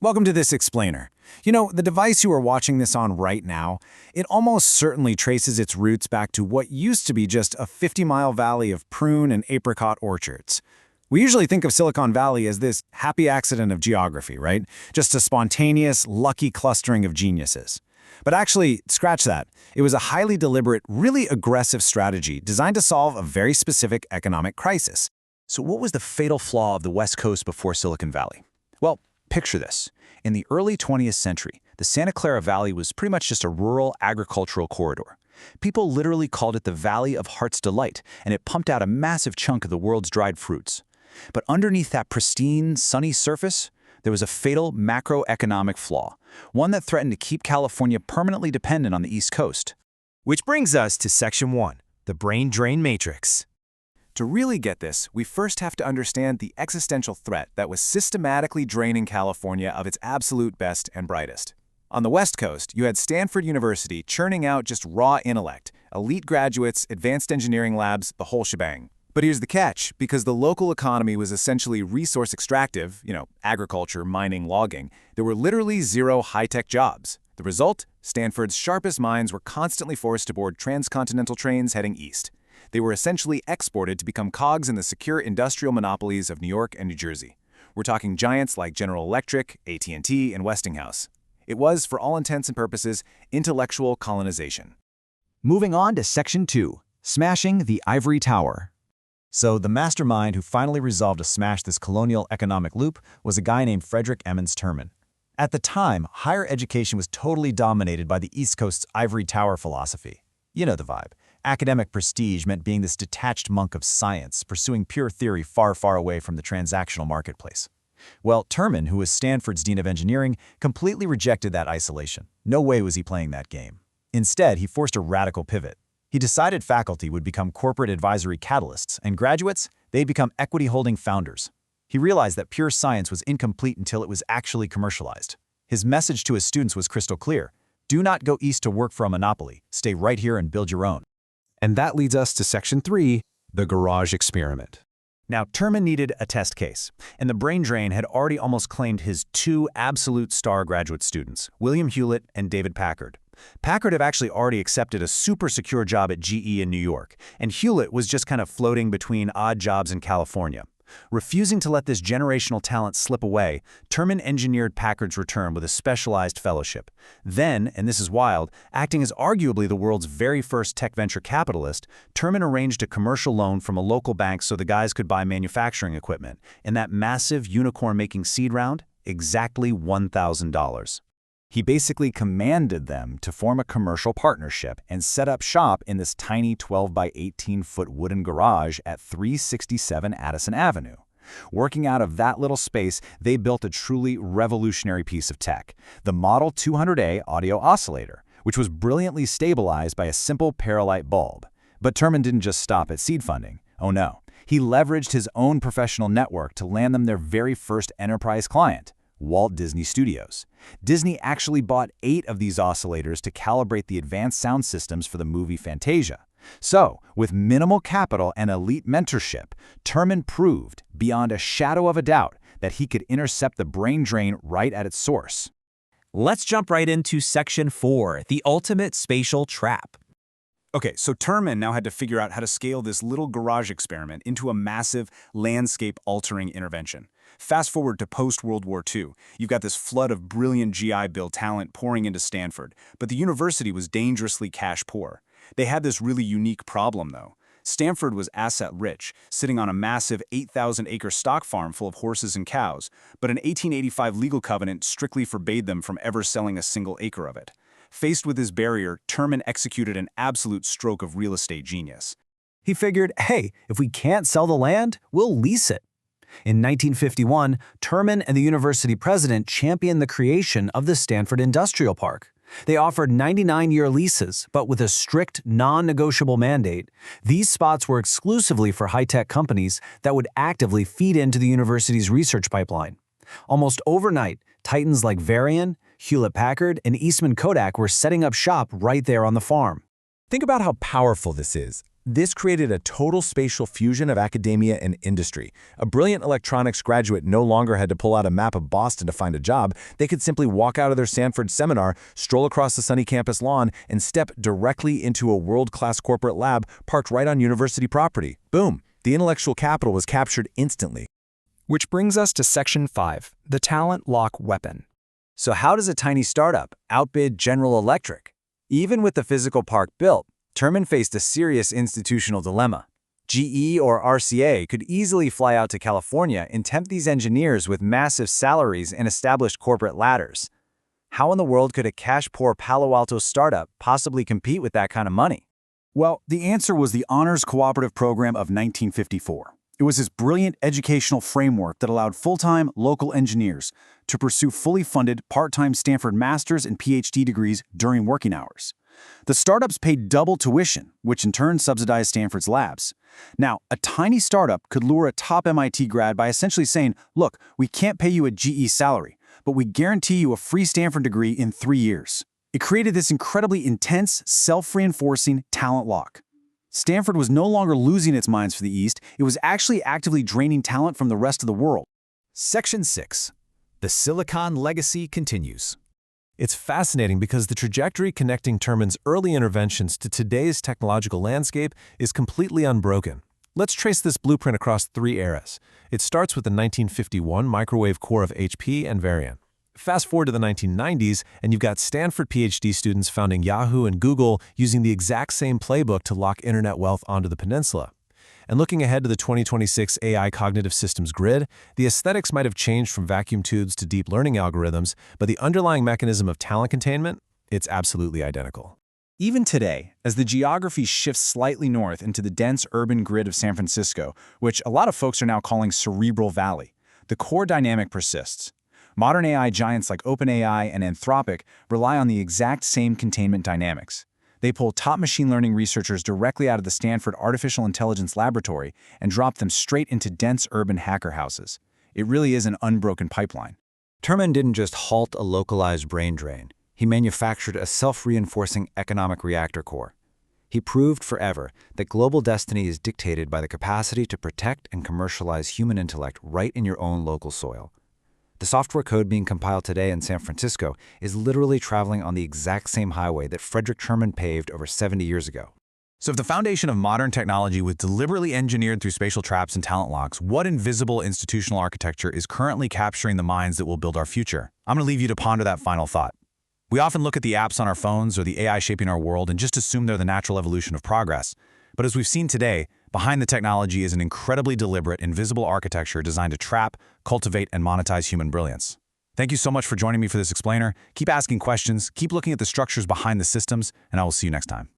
Welcome to this explainer. The device you are watching this on right now, it almost certainly traces its roots back to what used to be just a 50-mile valley of prune and apricot orchards. We usually think of Silicon Valley as this happy accident of geography, right? Just a spontaneous, lucky clustering of geniuses. But actually, scratch that. It was a highly deliberate, really aggressive strategy designed to solve a very specific economic crisis. So what was the fatal flaw of the West Coast before Silicon Valley? Well, picture this. In the early 20th century, the Santa Clara Valley was pretty much just a rural agricultural corridor. People literally called it the Valley of Heart's Delight, and it pumped out a massive chunk of the world's dried fruits. But underneath that pristine, sunny surface, there was a fatal macroeconomic flaw, one that threatened to keep California permanently dependent on the East Coast. Which brings us to Section 1, the brain drain matrix. To really get this, we first have to understand the existential threat that was systematically draining California of its absolute best and brightest. On the West Coast, you had Stanford University churning out just raw intellect, elite graduates, advanced engineering labs, the whole shebang. But here's the catch, because the local economy was essentially resource extractive, agriculture, mining, logging, there were literally zero high-tech jobs. The result? Stanford's sharpest minds were constantly forced to board transcontinental trains heading east. They were essentially exported to become cogs in the secure industrial monopolies of New York and New Jersey. We're talking giants like General Electric, AT&T, and Westinghouse. It was, for all intents and purposes, intellectual colonization. Moving on to Section 2, smashing the ivory tower. So the mastermind who finally resolved to smash this colonial economic loop was a guy named Frederick Emmons Terman. At the time, higher education was totally dominated by the East Coast's ivory tower philosophy. You know the vibe. Academic prestige meant being this detached monk of science, pursuing pure theory far, far away from the transactional marketplace. Well, Terman, who was Stanford's dean of engineering, completely rejected that isolation. No way was he playing that game. Instead, he forced a radical pivot. He decided faculty would become corporate advisory catalysts, and graduates, they'd become equity-holding founders. He realized that pure science was incomplete until it was actually commercialized. His message to his students was crystal clear. Do not go east to work for a monopoly. Stay right here and build your own. And that leads us to Section 3, the garage experiment. Now, Terman needed a test case, and the brain drain had already almost claimed his two absolute star graduate students, William Hewlett and David Packard. Packard had actually already accepted a super secure job at GE in New York, and Hewlett was just kind of floating between odd jobs in California. Refusing to let this generational talent slip away, Terman engineered Packard's return with a specialized fellowship. Then, and this is wild, acting as arguably the world's very first tech venture capitalist, Terman arranged a commercial loan from a local bank so the guys could buy manufacturing equipment. In that massive unicorn-making seed round, exactly $1,000. He basically commanded them to form a commercial partnership and set up shop in this tiny 12 by 18-foot wooden garage at 367 Addison Avenue. Working out of that little space, they built a truly revolutionary piece of tech, the Model 200A audio oscillator, which was brilliantly stabilized by a simple Paralight bulb. But Terman didn't just stop at seed funding. Oh no, he leveraged his own professional network to land them their very first enterprise client, Walt Disney Studios. Disney actually bought 8 of these oscillators to calibrate the advanced sound systems for the movie Fantasia. So, with minimal capital and elite mentorship, Terman proved, beyond a shadow of a doubt, that he could intercept the brain drain right at its source. Let's jump right into Section 4, the ultimate spatial trap. Okay, so Terman now had to figure out how to scale this little garage experiment into a massive, landscape-altering intervention. Fast forward to post-World War II, you've got this flood of brilliant GI Bill talent pouring into Stanford, but the university was dangerously cash poor. They had this really unique problem, though. Stanford was asset-rich, sitting on a massive 8,000-acre stock farm full of horses and cows, but an 1885 legal covenant strictly forbade them from ever selling a single acre of it. Faced with this barrier, Terman executed an absolute stroke of real estate genius. He figured, hey, if we can't sell the land, we'll lease it. In 1951, Terman and the university president championed the creation of the Stanford Industrial Park. They offered 99-year leases, but with a strict, non-negotiable mandate. These spots were exclusively for high-tech companies that would actively feed into the university's research pipeline. Almost overnight, titans like Varian, Hewlett-Packard, and Eastman Kodak were setting up shop right there on the farm. Think about how powerful this is. This created a total spatial fusion of academia and industry. A brilliant electronics graduate no longer had to pull out a map of Boston to find a job. They could simply walk out of their Stanford seminar, stroll across the sunny campus lawn, and step directly into a world-class corporate lab parked right on university property. Boom! The intellectual capital was captured instantly. Which brings us to Section 5, the talent lock weapon. So how does a tiny startup outbid General Electric? Even with the physical park built, Terman faced a serious institutional dilemma. GE or RCA could easily fly out to California and tempt these engineers with massive salaries and established corporate ladders. How in the world could a cash-poor Palo Alto startup possibly compete with that kind of money? Well, the answer was the Honors Cooperative Program of 1954. It was this brilliant educational framework that allowed full-time local engineers to pursue fully funded part-time Stanford master's and PhD degrees during working hours. The startups paid double tuition, which in turn subsidized Stanford's labs. Now, a tiny startup could lure a top MIT grad by essentially saying, look, we can't pay you a GE salary, but we guarantee you a free Stanford degree in 3 years. It created this incredibly intense, self-reinforcing talent lock. Stanford was no longer losing its minds for the East, it was actually actively draining talent from the rest of the world. Section 6. The Silicon Legacy continues. It's fascinating because the trajectory connecting Terman's early interventions to today's technological landscape is completely unbroken. Let's trace this blueprint across 3 eras. It starts with the 1951 microwave core of HP and Varian. Fast forward to the 1990s, and you've got Stanford PhD students founding Yahoo and Google using the exact same playbook to lock internet wealth onto the peninsula. And looking ahead to the 2026 AI cognitive systems grid, the aesthetics might have changed from vacuum tubes to deep learning algorithms, but the underlying mechanism of talent containment, it's absolutely identical. Even today, as the geography shifts slightly north into the dense urban grid of San Francisco, which a lot of folks are now calling Cerebral Valley, the core dynamic persists. Modern AI giants like OpenAI and Anthropic rely on the exact same containment dynamics. They pull top machine learning researchers directly out of the Stanford Artificial Intelligence Laboratory and drop them straight into dense urban hacker houses. It really is an unbroken pipeline. Terman didn't just halt a localized brain drain. He manufactured a self-reinforcing economic reactor core. He proved forever that global destiny is dictated by the capacity to protect and commercialize human intellect right in your own local soil. The software code being compiled today in San Francisco is literally traveling on the exact same highway that Frederick Terman paved over 70 years ago. So if the foundation of modern technology was deliberately engineered through spatial traps and talent locks, what invisible institutional architecture is currently capturing the minds that will build our future? I'm going to leave you to ponder that final thought. We often look at the apps on our phones or the AI shaping our world and just assume they're the natural evolution of progress. But as we've seen today, behind the technology is an incredibly deliberate, invisible architecture designed to trap, cultivate, and monetize human brilliance. Thank you so much for joining me for this explainer. Keep asking questions, keep looking at the structures behind the systems, and I will see you next time.